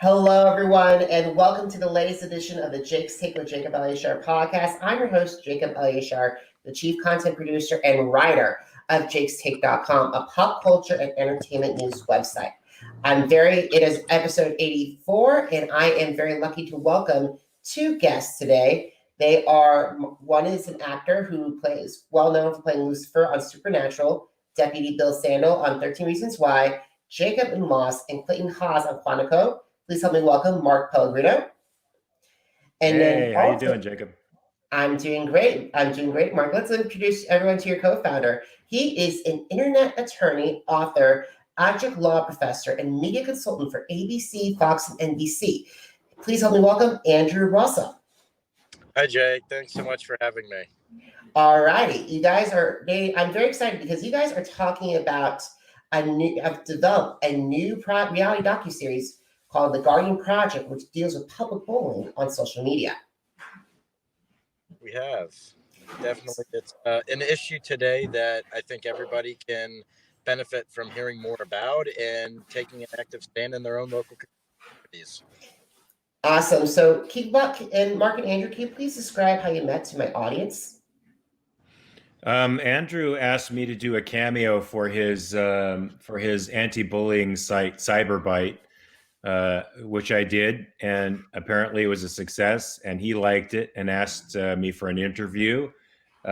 Hello, everyone, and welcome to the latest edition of the Jake's Take with Jacob Elyachar Podcast. I'm your host, Jacob Elyachar, the chief content producer and writer of JTwJE.com, a pop culture and entertainment news website. It is episode 84, and I am very lucky to welcome two guests today. One is an actor who plays well known for playing Lucifer on Supernatural, Deputy Bill Standall on 13 Reasons Why, Jacob Elyachar and Clayton Haas on Quantico. Please help me welcome Mark Pellegrino. Hey, how you doing, Jacob? I'm doing great, Mark. Let's introduce everyone to your co-founder. He is an internet attorney, author, adjunct law professor, and media consultant for ABC, Fox, and NBC. Please help me welcome Andrew Rossow. Hi, Jay. Thanks so much for having me. All righty. I'm very excited because you guys are talking about I've developed a new reality docuseries called The Guardian Project, which deals with public bullying on social media. We have. Definitely. It's an issue today that I think everybody can benefit from hearing more about and taking an active stand in their own local communities. Awesome. So, Mark and Andrew, can you please describe how you met to my audience? Andrew asked me to do a cameo for his anti-bullying site, Cyberbite, which I did, and apparently it was a success, and he liked it and asked me for an interview.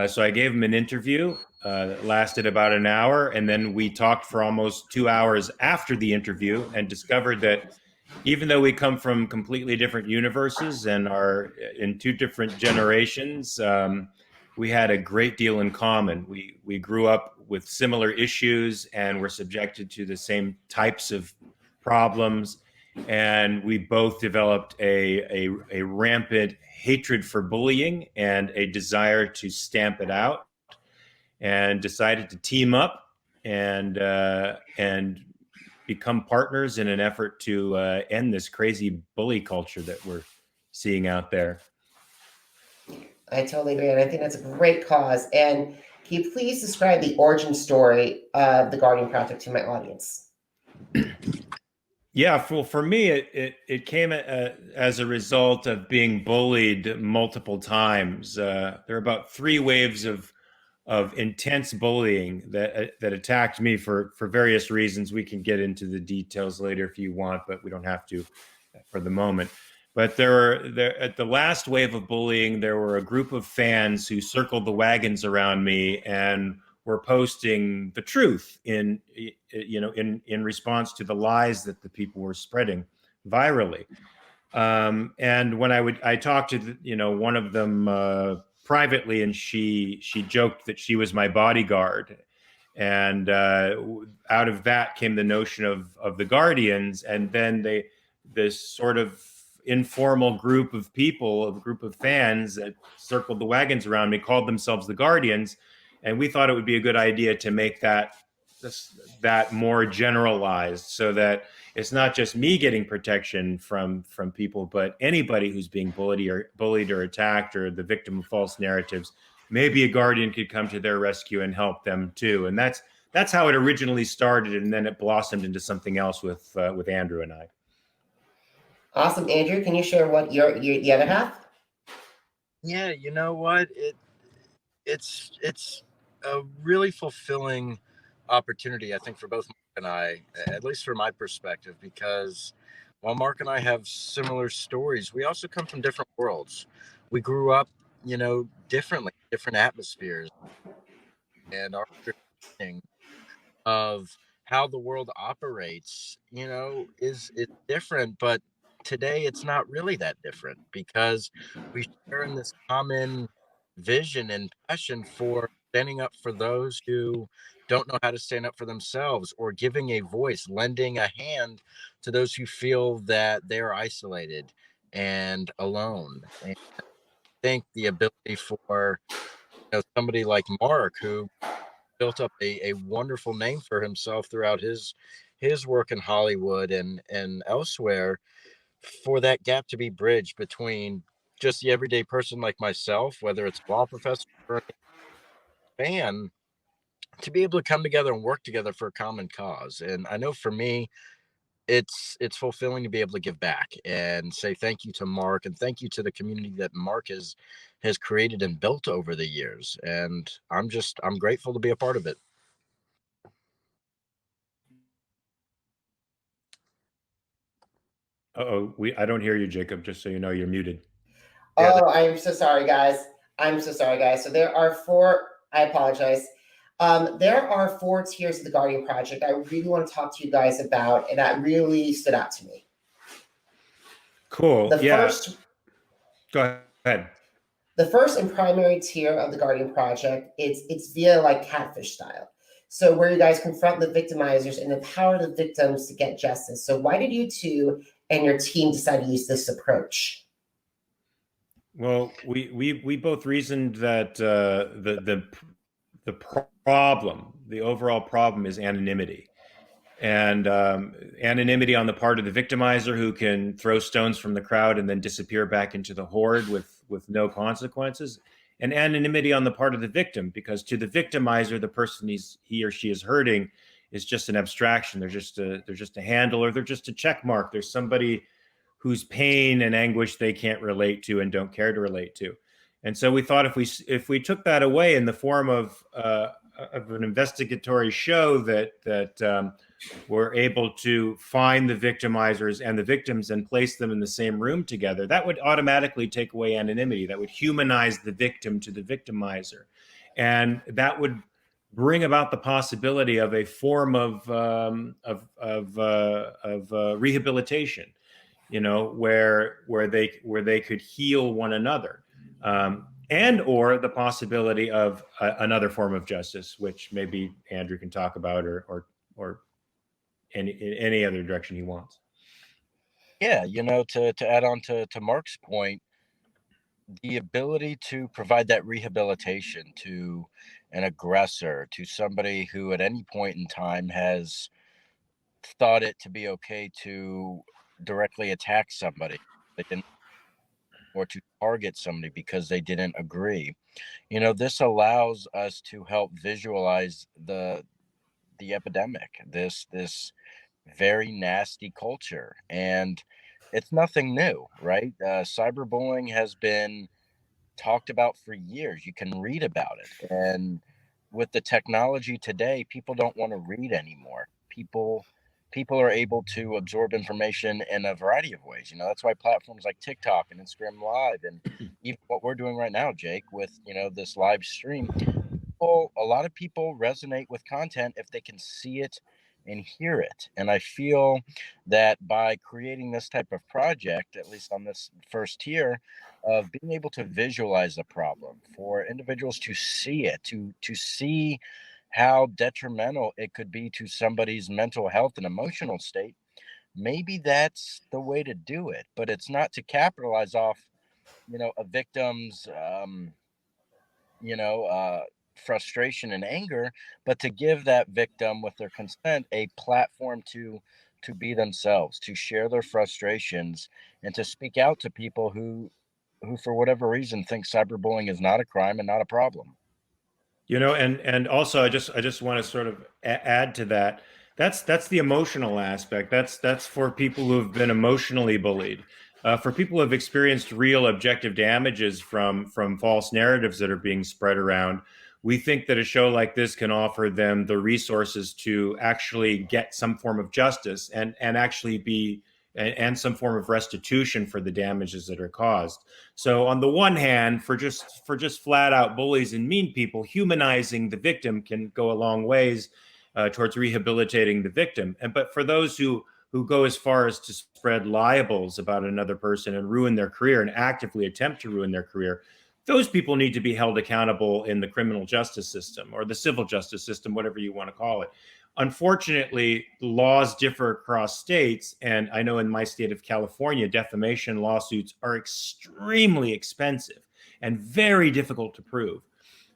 So I gave him an interview. That lasted about an hour, and then we talked for almost 2 hours after the interview and discovered that even though we come from completely different universes and are in two different generations, we had a great deal in common. We grew up with similar issues and were subjected to the same types of problems. And we both developed a rampant hatred for bullying and a desire to stamp it out, and decided to team up and become partners in an effort to end this crazy bully culture that we're seeing out there. I totally agree, and I think that's a great cause. And can you please describe the origin story of the Guardian Project to my audience? Yeah, for me, it came as a result of being bullied multiple times. There are about 3 waves of intense bullying that attacked me for various reasons. We can get into the details later if you want, but we don't have to for the moment. But at the last wave of bullying, there were a group of fans who circled the wagons around me and were posting the truth in response to the lies that the people were spreading virally. And when I talked to one of them privately, and she joked that she was my bodyguard, and out of that came the notion of the Guardians, and then this sort of informal group of people, a group of fans that circled the wagons around me, called themselves the Guardians. And we thought it would be a good idea to make that more generalized, so that it's not just me getting protection from people, but anybody who's being bullied or attacked or the victim of false narratives. Maybe a Guardian could come to their rescue and help them too. And that's how it originally started, and then it blossomed into something else with Andrew and I. Awesome. Andrew, can you share what the other half? Yeah, you know what? It's a really fulfilling opportunity, I think, for both Mark and I, at least from my perspective, because while Mark and I have similar stories, we also come from different worlds. We grew up, differently, different atmospheres, and our understanding of how the world operates, is different. But today it's not really that different, because we share in this common vision and passion for standing up for those who don't know how to stand up for themselves, or giving a voice, lending a hand to those who feel that they're isolated and alone. And I think the ability for somebody like Mark, who built up a wonderful name for himself throughout his work in Hollywood and elsewhere, for that gap to be bridged between just the everyday person like myself, whether it's a law professor or a fan, to be able to come together and work together for a common cause. And I know for me, it's fulfilling to be able to give back and say thank you to Mark and thank you to the community that Mark has created and built over the years. And I'm grateful to be a part of it. I don't hear you, Jacob. Just so you know, you're muted. Oh, I'm so sorry, guys. I'm so sorry, guys. So there are four. I apologize. There are four tiers of the Guardian Project I really want to talk to you guys about, and that really stood out to me. Cool. The first. Go ahead. The first and primary tier of the Guardian Project, it's via like Catfish-style. So where you guys confront the victimizers and empower the victims to get justice. So why did you two and your team decide to use this approach? Well, we both reasoned that the problem, the overall problem, is anonymity, and anonymity on the part of the victimizer, who can throw stones from the crowd and then disappear back into the horde with no consequences, and anonymity on the part of the victim, because to the victimizer, the person he or she is hurting is just an abstraction. They're just a handle, or they're just a check mark. There's somebody whose pain and anguish they can't relate to and don't care to relate to. And so we thought if we took that away in the form of an investigatory show that we're able to find the victimizers and the victims and place them in the same room together, that would automatically take away anonymity. That would humanize the victim to the victimizer, and that would bring about the possibility of a form of rehabilitation. Where they could heal one another, and or the possibility of another form of justice, which maybe Andrew can talk about, or any other direction he wants. Yeah, to add on to Mark's point, the ability to provide that rehabilitation to an aggressor, to somebody who at any point in time has thought it to be okay to directly attack somebody they didn't, or to target somebody because they didn't agree. This allows us to help visualize the epidemic, this very nasty culture. And it's nothing new, right? Cyberbullying has been talked about for years. You can read about it. And with the technology today, people don't want to read anymore. People are able to absorb information in a variety of ways. That's why platforms like TikTok and Instagram Live, and even what we're doing right now, Jake, with this live stream, a lot of people resonate with content if they can see it and hear it. And I feel that by creating this type of project, at least on this first tier, of being able to visualize the problem, for individuals to see it, to see how detrimental it could be to somebody's mental health and emotional state, maybe that's the way to do it. But it's not to capitalize off a victim's you know, frustration and anger, but to give that victim, with their consent, a platform to be themselves, to share their frustrations, and to speak out to people who for whatever reason think cyberbullying is not a crime and not a problem. And also I just want to sort of add to that. That's the emotional aspect. That's for people who have been emotionally bullied. For people who have experienced real objective damages from false narratives that are being spread around, we think that a show like this can offer them the resources to actually get some form of justice and actually be and some form of restitution for the damages that are caused. So on the one hand, for just flat out bullies and mean people, humanizing the victim can go a long ways towards rehabilitating the victim. But for those who go as far as to spread libels about another person and ruin their career and actively attempt to ruin their career, those people need to be held accountable in the criminal justice system or the civil justice system, whatever you want to call it. Unfortunately, laws differ across states, and I know in my state of California, defamation lawsuits are extremely expensive and very difficult to prove.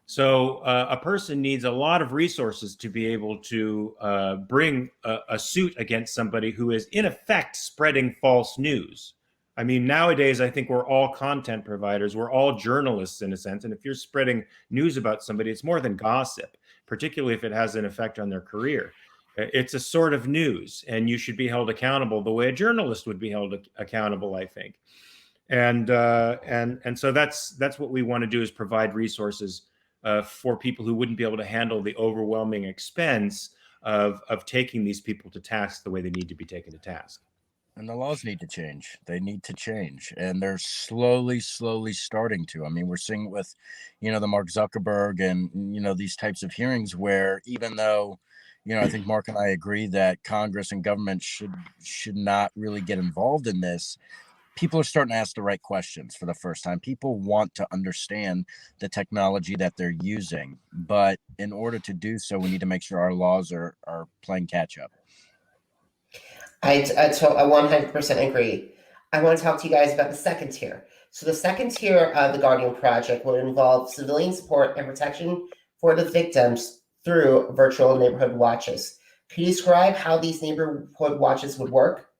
So a person needs a lot of resources to be able to bring a suit against somebody who is in effect spreading false news. I mean, nowadays, I think we're all content providers. We're all journalists in a sense. And if you're spreading news about somebody, it's more than gossip, particularly if it has an effect on their career. It's a sort of news, and you should be held accountable the way a journalist would be held accountable, I think. And so that's what we want to do, is provide resources for people who wouldn't be able to handle the overwhelming expense of taking these people to task the way they need to be taken to task. And the laws need to change. They need to change. And they're slowly starting to. I mean, we're seeing it with, the Mark Zuckerberg and, these types of hearings where, even though, I think Mark and I agree that Congress and government should not really get involved in this, people are starting to ask the right questions for the first time. People want to understand the technology that they're using. But in order to do so, we need to make sure our laws are playing catch up. I 100% agree. I want to talk to you guys about the second tier. So the second tier of the Guardian Project will involve civilian support and protection for the victims through virtual neighborhood watches. Can you describe how these neighborhood watches would work?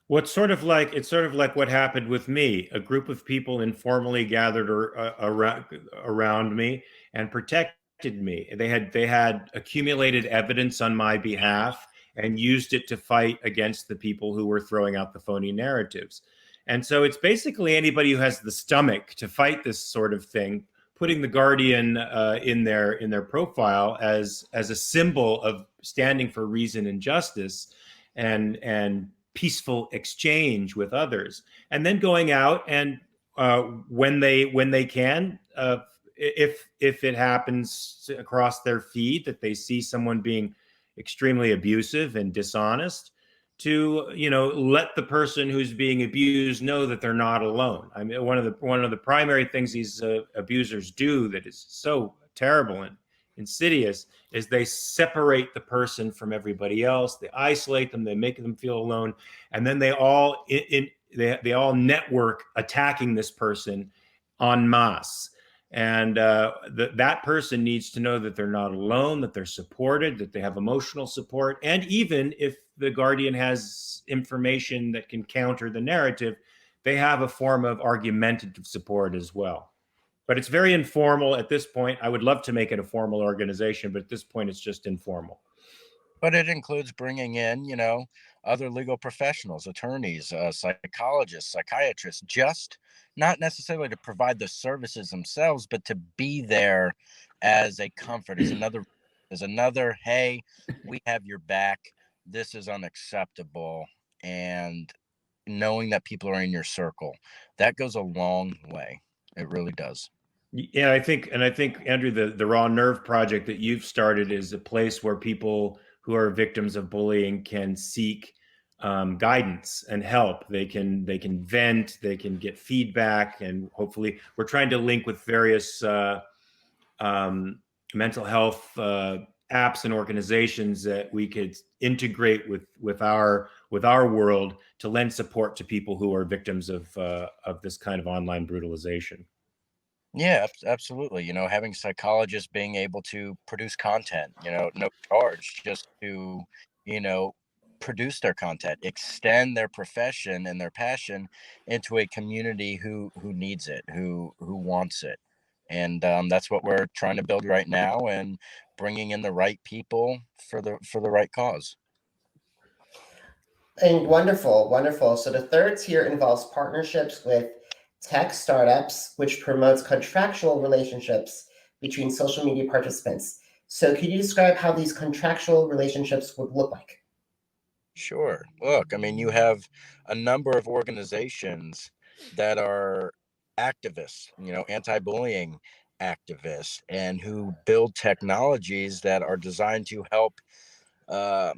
Well, it's sort of like what happened with me. A group of people informally gathered around me and protected me. They had accumulated evidence on my behalf and used it to fight against the people who were throwing out the phony narratives. And so it's basically anybody who has the stomach to fight this sort of thing, putting the Guardian in their profile as a symbol of standing for reason and justice and peaceful exchange with others, and then going out and when they can, if it happens across their feed that they see someone being extremely abusive and dishonest, to let the person who's being abused know that they're not alone. I mean, one of the primary things these abusers do that is so terrible and insidious is they separate the person from everybody else. They isolate them. They make them feel alone, and then they all they all network attacking this person en masse. And that person needs to know that they're not alone, that they're supported, that they have emotional support. And even if the Guardian has information that can counter the narrative, they have a form of argumentative support as well. But it's very informal at this point. I would love to make it a formal organization, but at this point, it's just informal. But it includes bringing in, other legal professionals, attorneys, psychologists, psychiatrists, just not necessarily to provide the services themselves, but to be there as a comfort, as another, hey, we have your back. This is unacceptable. And knowing that people are in your circle, that goes a long way. It really does. Yeah, I think, Andrew, the Raw Nerve Project that you've started is a place where people who are victims of bullying can seek guidance and help. They can vent, they can get feedback, and hopefully, we're trying to link with various mental health apps and organizations that we could integrate with our world to lend support to people who are victims of this kind of online brutalization. Yeah, absolutely. Having psychologists being able to produce content, no charge, just to, produce their content, extend their profession and their passion into a community who needs it, who wants it. And that's what we're trying to build right now, and bringing in the right people for the right cause. And wonderful, wonderful. So the third tier involves partnerships with tech startups, which promotes contractual relationships between social media participants. So could you describe how these contractual relationships would look like? Sure. Look, I mean, you have a number of organizations that are activists, anti-bullying activists, and who build technologies that are designed to help uh,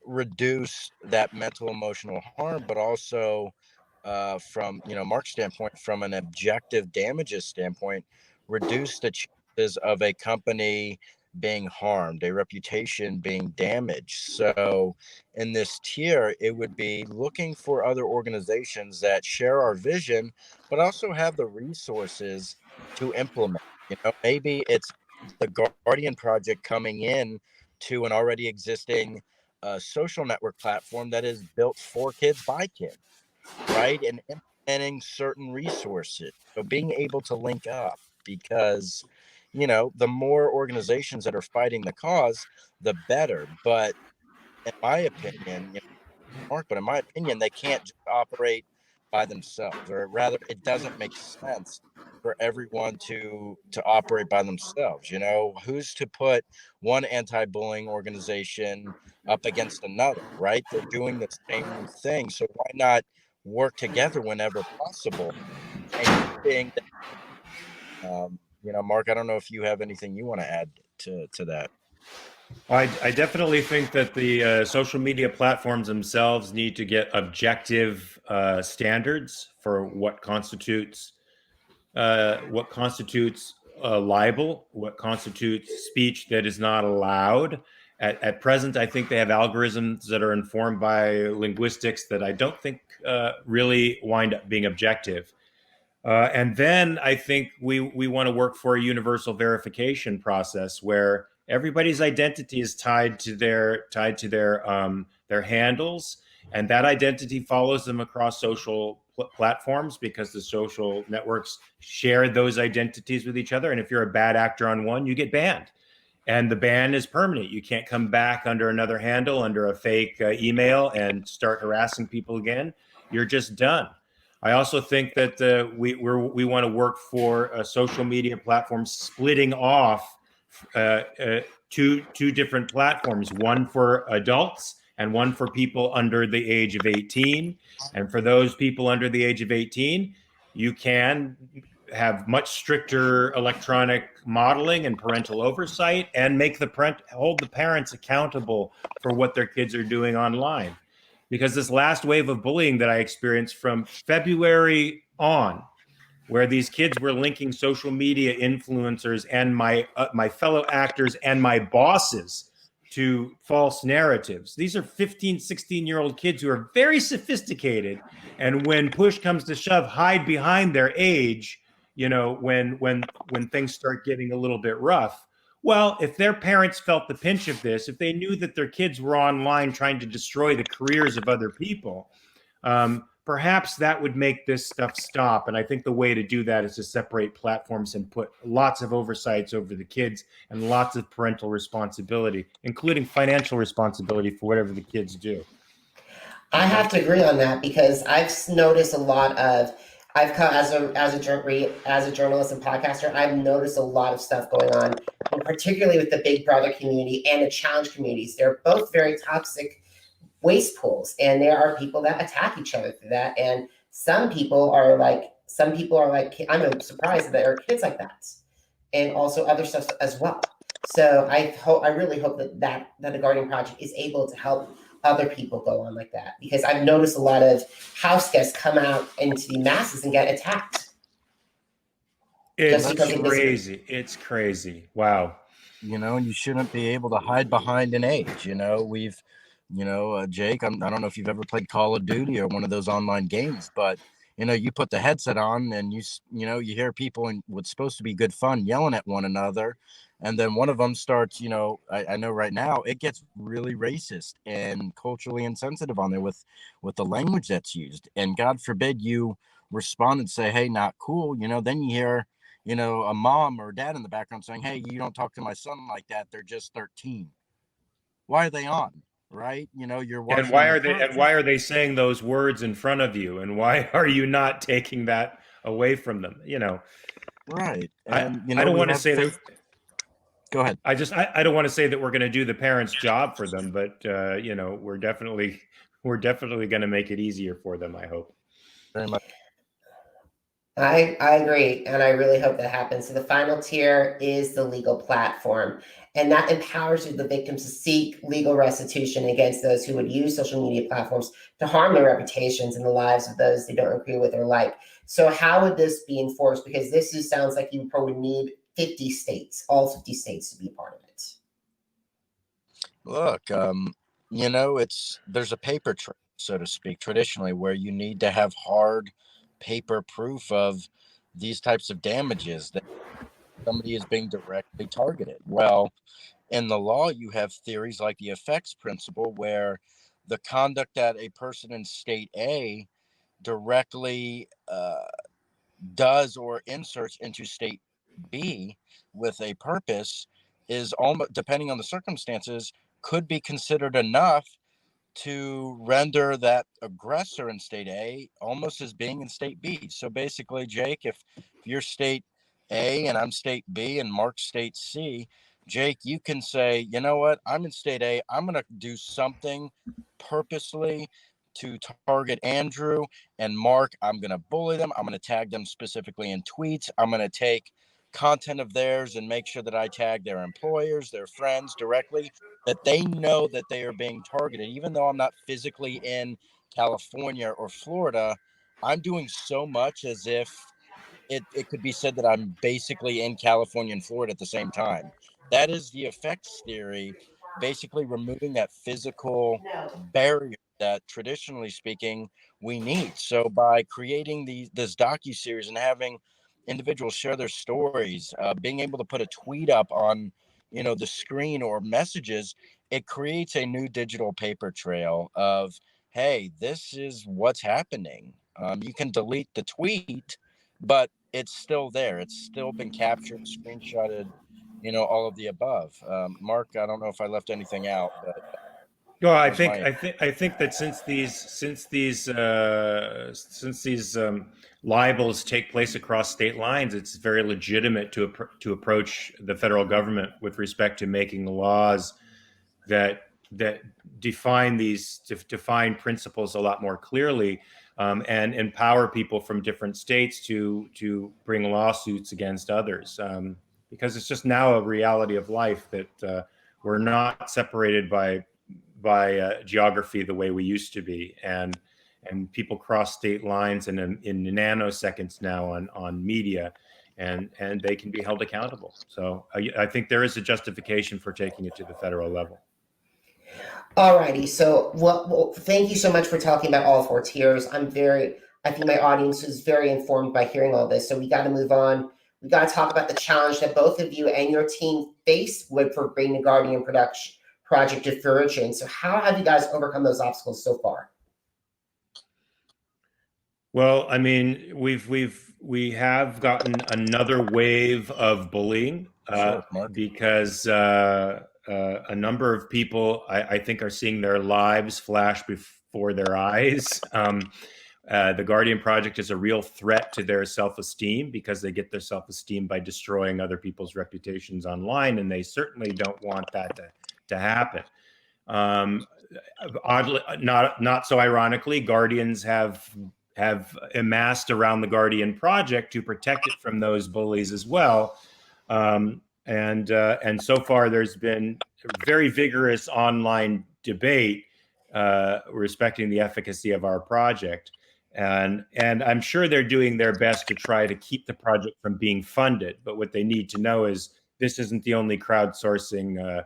reduce that mental emotional harm, but also from Mark's standpoint, from an objective damages standpoint, reduce the chances of a company being harmed, a reputation being damaged. So in this tier, it would be looking for other organizations that share our vision, but also have the resources to implement. Maybe it's the Guardian Project coming in to an already existing social network platform that is built for kids by kids, right? And implementing certain resources. So being able to link up, because, the more organizations that are fighting the cause, the better. But in my opinion, Mark, but in my opinion, they can't just operate by themselves, or rather, it doesn't make sense for everyone to operate by themselves. Who's to put one anti-bullying organization up against another, right? They're doing the same thing, so why not work together whenever possible? And being that, Mark, I don't know if you have anything you want to add to that. I definitely think that the social media platforms themselves need to get objective standards for what constitutes a libel, what constitutes speech that is not allowed. At present, I think they have algorithms that are informed by linguistics that I don't think really wind up being objective. And then I think we want to work for a universal verification process where everybody's identity is tied to their handles, and that identity follows them across social platforms because the social networks share those identities with each other. And if you're a bad actor on one, you get banned, and the ban is permanent. You can't come back under another handle, under a fake email, and start harassing people again. You're just done. I also think that we want to work for social media platforms splitting off two different platforms, one for adults and one for people under the age of 18. And for those people under the age of 18, you can have much stricter electronic modeling and parental oversight, and hold the parents accountable for what their kids are doing online. Because this last wave of bullying that I experienced from February on, where these kids were linking social media influencers and my fellow actors and my bosses to false narratives. These are 15, 16-year-old kids who are very sophisticated, and when push comes to shove, hide behind their age, when things start getting a little bit rough. Well, if their parents felt the pinch of this, if they knew that their kids were online trying to destroy the careers of other people, perhaps that would make this stuff stop. And I think the way to do that is to separate platforms and put lots of oversights over the kids and lots of parental responsibility, including financial responsibility for whatever the kids do. I have to agree on that because I've noticed a lot of I've come as a journalist and podcaster. I've noticed a lot of stuff going on, and particularly with the Big Brother community and the challenge communities. They're both very toxic waste pools, and there are people that attack each other through that. And some people are like, I'm surprised that there are kids like that, and also other stuff as well. So I really hope that the Guardian Project is able to help other people go on like that, because I've noticed a lot of house guests come out into the masses and get attacked. It's crazy. It's crazy. Wow. And you shouldn't be able to hide behind an age. We've, Jake, I don't know if you've ever played Call of Duty or one of those online games, but you put the headset on and you hear people in what's supposed to be good fun yelling at one another. And then one of them starts, I know right now it gets really racist and culturally insensitive on there with the language that's used. And God forbid you respond and say, hey, not cool. Then you hear, a mom or dad in the background saying, hey, you don't talk to my son like that. They're just 13. Why are they on? Right? You're watching. And why are they saying those words in front of you? And why are you not taking that away from them? Right. And I don't want to say that. Go ahead. I don't want to say that we're going to do the parents' job for them, but we're definitely going to make it easier for them, I hope. Very much. I agree, and I really hope that happens. So the final tier is the legal platform, and that empowers the victims to seek legal restitution against those who would use social media platforms to harm their reputations and the lives of those they don't agree with or like. So how would this be enforced? Because sounds like you probably need 50 states, all 50 states, to be a part of it. Look, there's a paper trail, so to speak, traditionally, where you need to have hard paper proof of these types of damages that somebody is being directly targeted. Well, in the law, you have theories like the effects principle, where the conduct that a person in state A directly does or inserts into state B with a purpose is almost, depending on the circumstances, could be considered enough to render that aggressor in state A almost as being in state B. So basically, Jake, if you're state A and I'm state B and Mark's state C, Jake, you can say, you know what, I'm in state A. I'm going to do something purposely to target Andrew and Mark. I'm going to bully them. I'm going to tag them specifically in tweets. I'm going to take content of theirs and make sure that I tag their employers, their friends directly, that they know that they are being targeted. Even though I'm not physically in California or Florida, I'm doing so much as if it could be said that I'm basically in California and Florida at the same time. That is the effects theory, basically removing that physical barrier that, traditionally speaking, we need. So by creating this docuseries and having individuals share their stories, being able to put a tweet up on, the screen or messages, it creates a new digital paper trail of, hey, this is what's happening. You can delete the tweet, but it's still there. It's still been captured, screenshotted, all of the above. Mark, I don't know if I left anything out, but Well, that was my. I think that since these libels take place across state lines, it's very legitimate to approach the federal government with respect to making laws that define principles a lot more clearly, and empower people from different states to bring lawsuits against others, because it's just now a reality of life that we're not separated by geography the way we used to be, and people cross state lines in nanoseconds now on media, and they can be held accountable. So I think there is a justification for taking it to the federal level. Alrighty, so well, thank you so much for talking about all four tiers. I think my audience is very informed by hearing all this. So we got to move on. We got to talk about the challenge that both of you and your team faced for bringing the Guardian production project to fruition. So how have you guys overcome those obstacles so far? Well, I mean, we have gotten another wave of bullying, because a number of people, I think, are seeing their lives flash before their eyes. The Guardian Project is a real threat to their self-esteem, because they get their self-esteem by destroying other people's reputations online, and they certainly don't want that to happen. Oddly, not so ironically, Guardians have amassed around the Guardian Project to protect it from those bullies as well. And so far, there's been a very vigorous online debate respecting the efficacy of our project. And I'm sure they're doing their best to try to keep the project from being funded. But what they need to know is this isn't the only crowdsourcing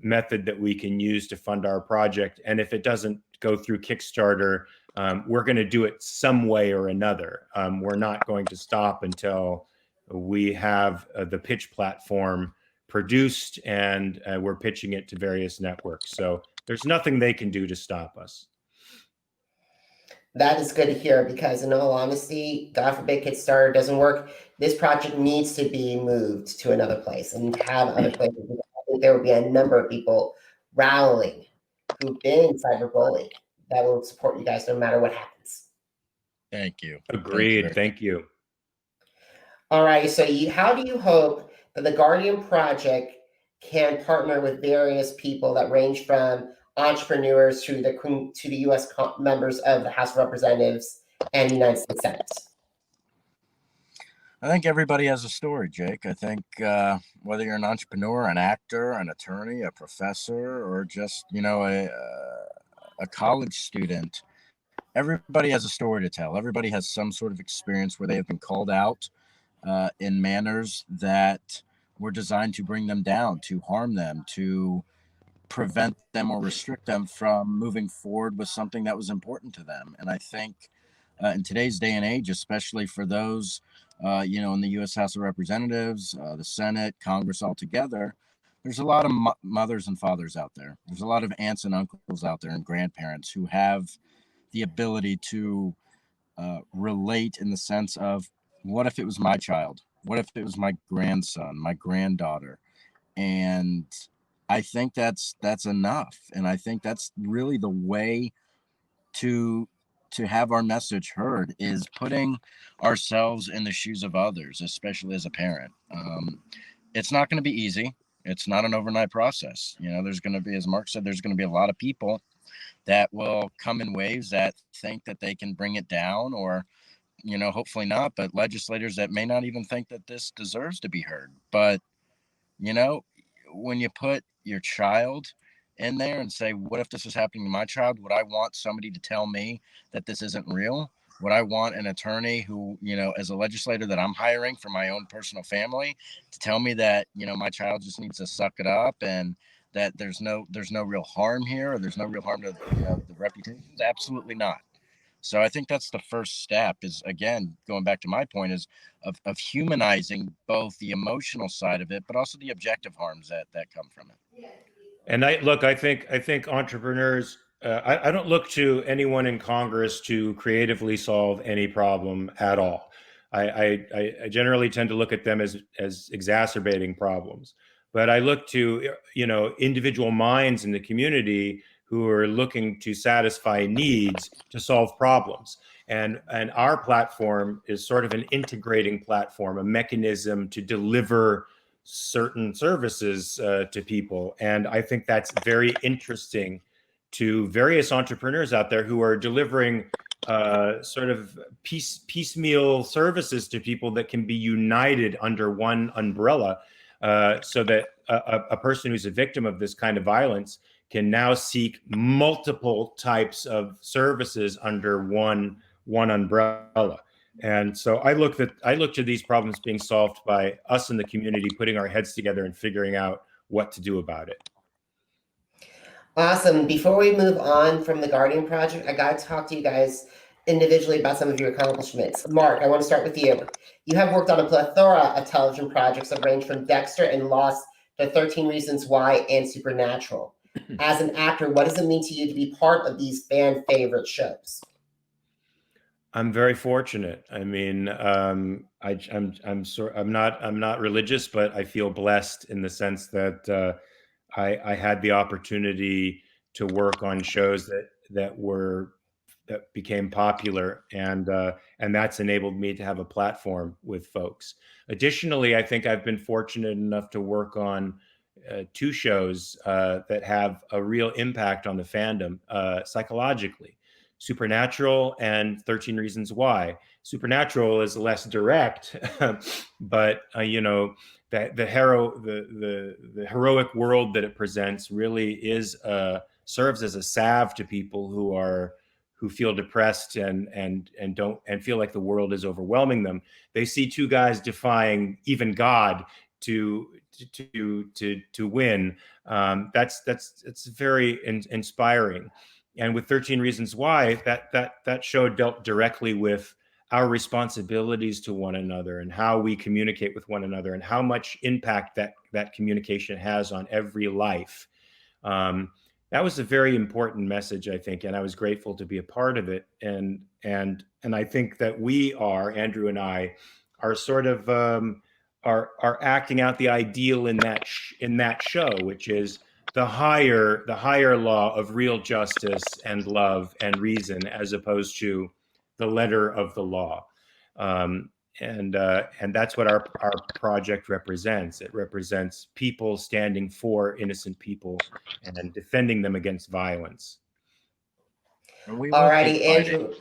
method that we can use to fund our project. And if it doesn't go through Kickstarter, we're going to do it some way or another. We're not going to stop until we have the pitch platform produced, and we're pitching it to various networks. So there's nothing they can do to stop us. That is good to hear, because in all honesty, God forbid Kickstarter doesn't work. This project needs to be moved to another place and have other places. I think there will be a number of people rallying who've been cyberbullied that will support you guys no matter what happens. Thank you. Agreed. Thank you. All right. So how do you hope that the Guardian Project can partner with various people that range from entrepreneurs to the U.S. members of the House of Representatives and the United States Senate? I think everybody has a story, Jake. I think whether you're an entrepreneur, an actor, an attorney, a professor, or just a college student, everybody has a story to tell. Everybody has some sort of experience where they have been called out in manners that were designed to bring them down, to harm them, to prevent them or restrict them from moving forward with something that was important to them. And I think in today's day and age, especially for those, in the U.S. House of Representatives, the Senate, Congress altogether, there's a lot of mothers and fathers out there. There's a lot of aunts and uncles out there and grandparents who have the ability to relate in the sense of, what if it was my child? What if it was my grandson, my granddaughter? And I think that's enough. And I think that's really the way to have our message heard, is putting ourselves in the shoes of others, especially as a parent. It's not going to be easy. It's not an overnight process. There's going to be, as Mark said, there's going to be a lot of people that will come in waves that think that they can bring it down, or hopefully not, but legislators that may not even think that this deserves to be heard. But when you put your child in there and say, what if this is happening to my child? Would I want somebody to tell me that this isn't real? Would I want an attorney who, as a legislator that I'm hiring for my own personal family, to tell me that, my child just needs to suck it up, and that there's no real harm here, or there's no real harm to the reputations? Absolutely not. So I think that's the first step, is, again, going back to my point, is of humanizing both the emotional side of it, but also the objective harms that come from it. And I think entrepreneurs. I don't look to anyone in Congress to creatively solve any problem at all. I generally tend to look at them as exacerbating problems. But I look to individual minds in the community who are looking to satisfy needs to solve problems. And our platform is sort of an integrating platform, a mechanism to deliver certain services to people. And I think that's very interesting to various entrepreneurs out there who are delivering sort of piecemeal services to people that can be united under one umbrella, so that a person who's a victim of this kind of violence can now seek multiple types of services under one umbrella. And so I look to these problems being solved by us in the community putting our heads together and figuring out what to do about it. Awesome. Before we move on from the Guardian Project, I got to talk to you guys individually about some of your accomplishments. Mark, I want to start with you. You have worked on a plethora of television projects that range from Dexter and Lost to 13 Reasons Why and Supernatural. As an actor, what does it mean to you to be part of these fan favorite shows? I'm very fortunate. I mean, I'm not religious, but I feel blessed in the sense that I had the opportunity to work on shows that became popular, and that's enabled me to have a platform with folks. Additionally, I think I've been fortunate enough to work on two shows that have a real impact on the fandom psychologically. Supernatural and 13 Reasons Why. Supernatural is less direct, but the heroic world that it presents really is serves as a salve to people who feel depressed and feel like the world is overwhelming them. They see two guys defying even God to win. It's very inspiring. And with 13 Reasons Why, that show dealt directly with our responsibilities to one another and how we communicate with one another and how much impact that communication has on every life. That was a very important message, I think, and I was grateful to be a part of it. And I think that Andrew and I, are sort of are acting out the ideal in that show, which is the higher law of real justice and love and reason, as opposed to the letter of the law. And that's what our project represents. It represents people standing for innocent people and defending them against violence. And we will Alrighty, keep Andrew.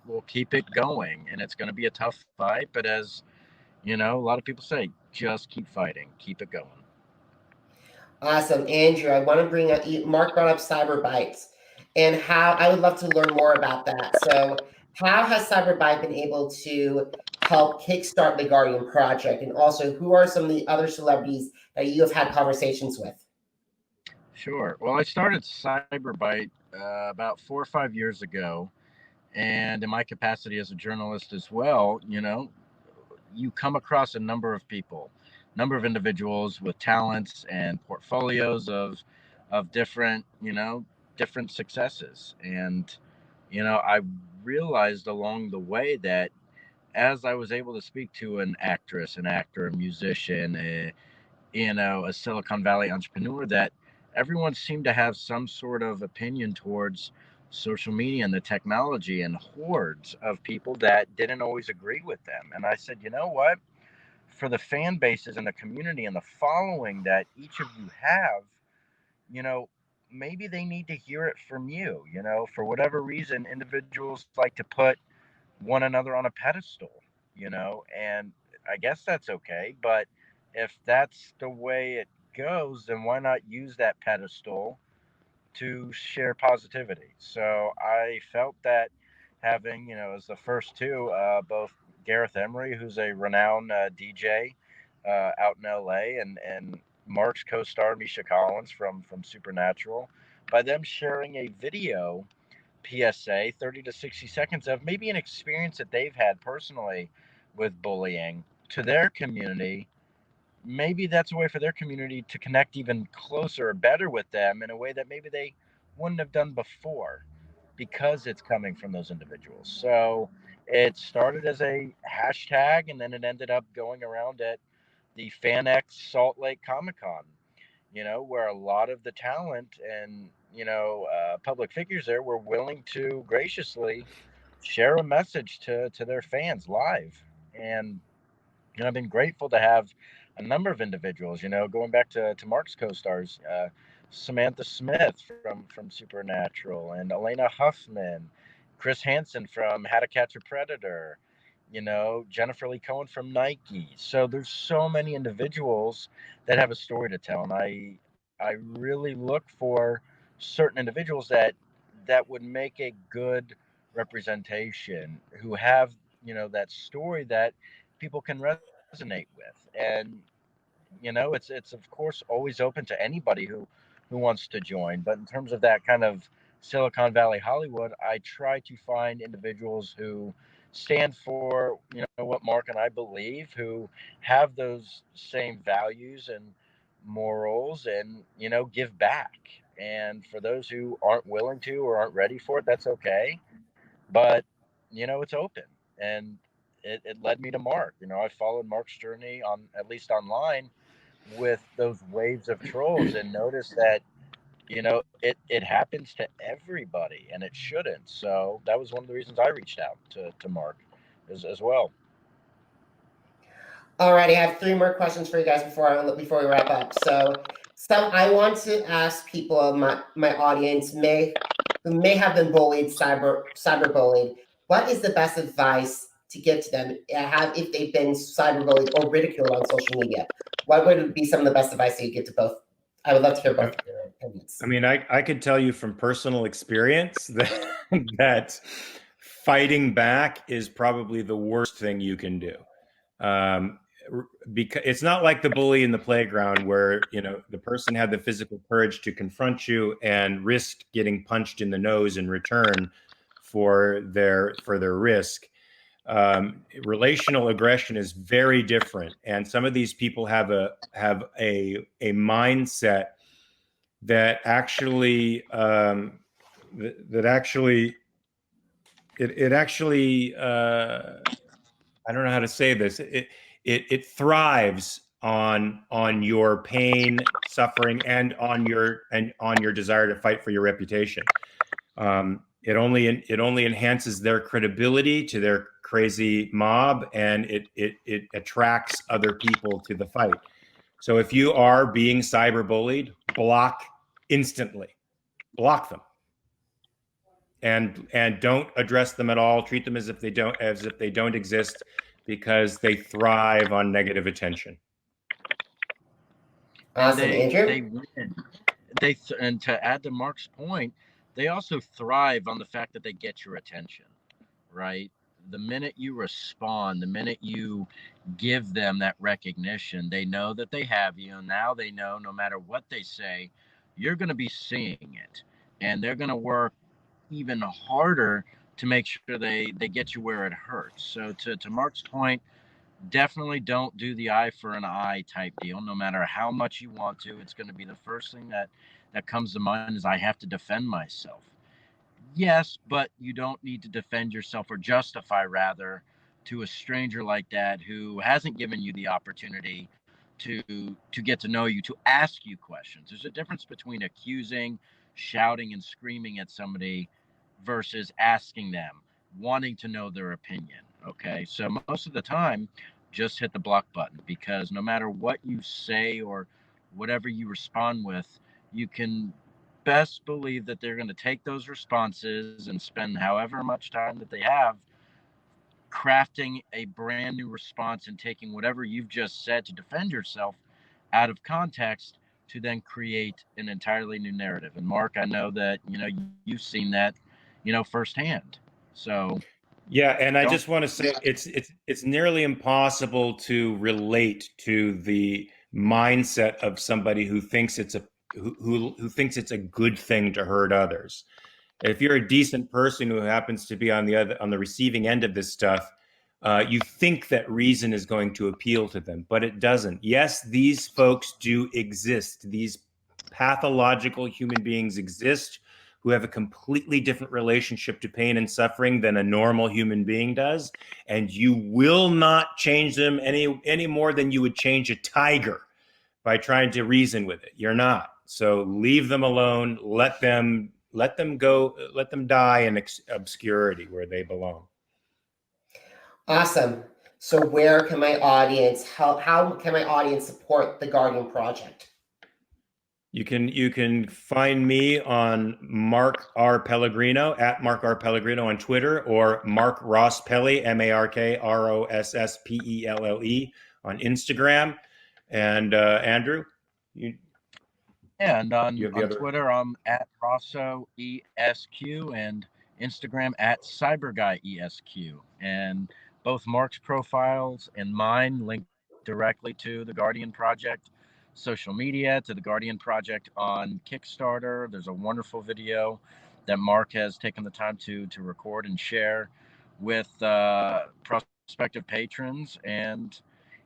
We'll keep it going, and it's going to be a tough fight. But as a lot of people say, just keep fighting, keep it going. Awesome. Andrew, I want to bring up, Mark brought up Cyberbytes and how I would love to learn more about that. So how has Cyberbyte been able to help kickstart the Guardian Project? And also, who are some of the other celebrities that you have had conversations with? Sure. Well, I started Cyberbyte about 4 or 5 years ago. And in my capacity as a journalist as well, you come across a number of individuals with talents and portfolios of different successes. And I realized along the way that as I was able to speak to an actress, an actor, a musician, a Silicon Valley entrepreneur, that everyone seemed to have some sort of opinion towards social media and the technology, and hordes of people that didn't always agree with them. And I said, you know what? For the fan bases and the community and the following that each of you have, you know, maybe they need to hear it from you. For whatever reason, individuals like to put one another on a pedestal, and I guess that's okay. But if that's the way it goes, then why not use that pedestal to share positivity? So I felt that having, as the first two, both Gareth Emery, who's a renowned DJ out in LA, and Mark's co-star Misha Collins from Supernatural, by them sharing a video PSA, 30 to 60 seconds of maybe an experience that they've had personally with bullying to their community, maybe that's a way for their community to connect even closer or better with them in a way that maybe they wouldn't have done before, because it's coming from those individuals. So it started as a hashtag, and then it ended up going around at the FanX Salt Lake Comic Con, where a lot of the talent and, public figures there were willing to graciously share a message to their fans live. And I've been grateful to have a number of individuals, going back to Mark's co-stars, Samantha Smith from Supernatural, and Elena Huffman, Chris Hansen from How to Catch a Predator, Jennifer Lee Cohen from Nike. So there's so many individuals that have a story to tell, and I really look for certain individuals that would make a good representation, who have, that story that people can resonate with. And it's of course always open to anybody who wants to join. But in terms of that kind of Silicon Valley Hollywood, I try to find individuals who stand for, what Mark and I believe, who have those same values and morals, and give back. And for those who aren't willing to or aren't ready for it, that's okay. But it's open. And it led me to Mark. I followed Mark's journey, on at least online, with those waves of trolls, and noticed that it happens to everybody, and it shouldn't. So that was one of the reasons I reached out to Mark as well. All right, I have three more questions for you guys before we wrap up. So I want to ask people of my audience who may have been bullied, cyberbullied. What is the best advice to give to them if they've been cyberbullied or ridiculed on social media? What would be some of the best advice that you give to both? I would love to hear both of your opinions. I mean, I could tell you from personal experience that fighting back is probably the worst thing you can do. Because it's not like the bully in the playground where the person had the physical courage to confront you and risk getting punched in the nose in return for their risk. Relational aggression is very different, and some of these people have a mindset that actually I don't know how to say this. It thrives on your pain, suffering, and on your desire to fight for your reputation. It only enhances their credibility to their crazy mob, and it attracts other people to the fight. So if you are being cyberbullied, block instantly. Block them. And don't address them at all. Treat them as if they don't exist, because they thrive on negative attention. Awesome, Andrew. They win. And to add to Mark's point, they also thrive on the fact that they get your attention, right? The minute you respond, the minute you give them that recognition, they know that they have you. And now they know, no matter what they say, you're going to be seeing it. And they're going to work even harder to make sure they get you where it hurts. So to Mark's point, definitely don't do the eye for an eye type deal. No matter how much you want to, it's going to be the first thing that comes to mind is, I have to defend myself. Yes, but you don't need to defend yourself, or justify rather, to a stranger like that who hasn't given you the opportunity to get to know you, to ask you questions. There's a difference between accusing, shouting, and screaming at somebody versus asking them, wanting to know their opinion. Okay, so most of the time, just hit the block button, because no matter what you say or whatever you respond with, you can best believe that they're going to take those responses and spend however much time that they have crafting a brand new response and taking whatever you've just said to defend yourself out of context to then create an entirely new narrative. And Mark, I know that you've seen that firsthand. So Yeah, and I just want to say it's nearly impossible to relate to the mindset of somebody who thinks it's who thinks it's a good thing to hurt others. If you're a decent person who happens to be on the receiving end of this stuff, you think that reason is going to appeal to them, but it doesn't. Yes, these folks do exist. These pathological human beings exist who have a completely different relationship to pain and suffering than a normal human being does, and you will not change them any more than you would change a tiger by trying to reason with it. You're not. So leave them alone. Let them go. Let them die in obscurity where they belong. Awesome. So where can my audience, how can my audience support the Guardian Project? You can find me on Mark R. Pellegrino, at Mark R. Pellegrino on Twitter, or Mark Ross Pelle, MarkRossPelle on Instagram. And Andrew, and on Twitter, I'm at Rossow ESQ, and Instagram at CyberGuyESQ. And both Mark's profiles and mine link directly to the Guardian Project social media, to the Guardian Project on Kickstarter. There's a wonderful video that Mark has taken the time to record and share with prospective patrons. And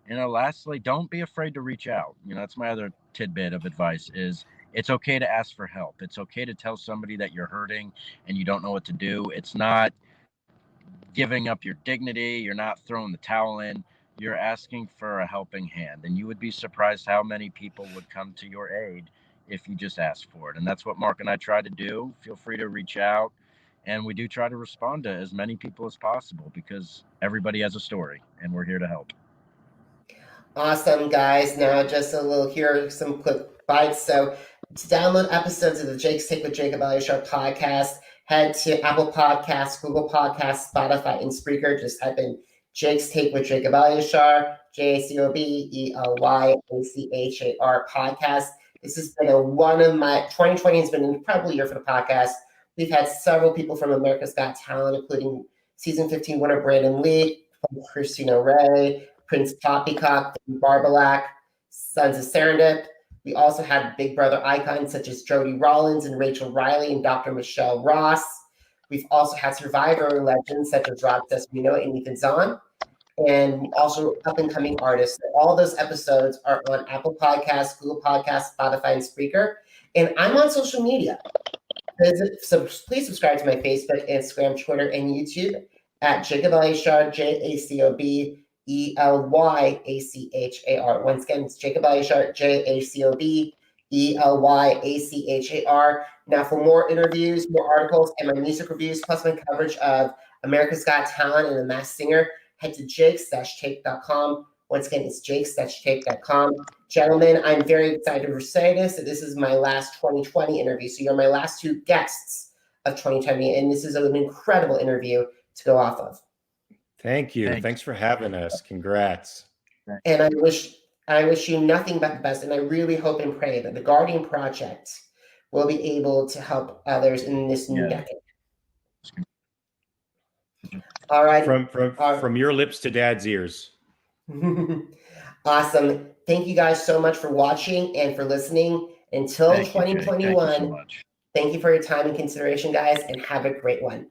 lastly, don't be afraid to reach out. That's my other tidbit of advice is it's okay to ask for help. It's okay to tell somebody that you're hurting and you don't know what to do. It's not giving up your dignity. You're not throwing the towel in. You're asking for a helping hand, and you would be surprised how many people would come to your aid if you just asked for it. And that's what Mark and I try to do. Feel free to reach out, and we do try to respond to as many people as possible, because everybody has a story and we're here to help. Awesome, guys. Now just here are some quick bites. So to download episodes of the Jake's Take with Jacob Elyachar podcast, head to Apple Podcasts, Google Podcasts, Spotify, and Spreaker. Just type in Jake's Take with Jacob Elyachar, JACOBELYACHAR podcast. This has been 2020 has been an incredible year for the podcast. We've had several people from America's Got Talent, including season 15 winner Brandon Lee, Christina Ray, Prince Poppycock, Barbalac, Sons of Serendip. We also had Big Brother icons such as Jody Rollins and Rachel Riley and Dr. Michelle Ross. We've also had Survivor legends such as Rob Cesarino and Ethan Zahn, and also up-and-coming artists. All those episodes are on Apple Podcasts, Google Podcasts, Spotify, and Spreaker. And I'm on social media. So please subscribe to my Facebook, Instagram, Twitter, and YouTube at Jacob Elyachar, JACOBELYACHAR. Once again, it's Jacob Elyachar, JACOBELYACHAR. Now, for more interviews, more articles, and my music reviews, plus my coverage of America's Got Talent and The Masked Singer, head to jakes-take.com. Once again, it's jakes-take.com. Gentlemen, I'm very excited to say this. This is my last 2020 interview. So you're my last two guests of 2020, and this is an incredible interview to go off of. Thank you. Thanks for having us. Congrats. And I wish you nothing but the best. And I really hope and pray that the Guardian Project will be able to help others in this new decade. All right. From your lips to Dad's ears. Awesome. Thank you guys so much for watching and for listening. Until 2021, thank you for your time and consideration, guys, and have a great one.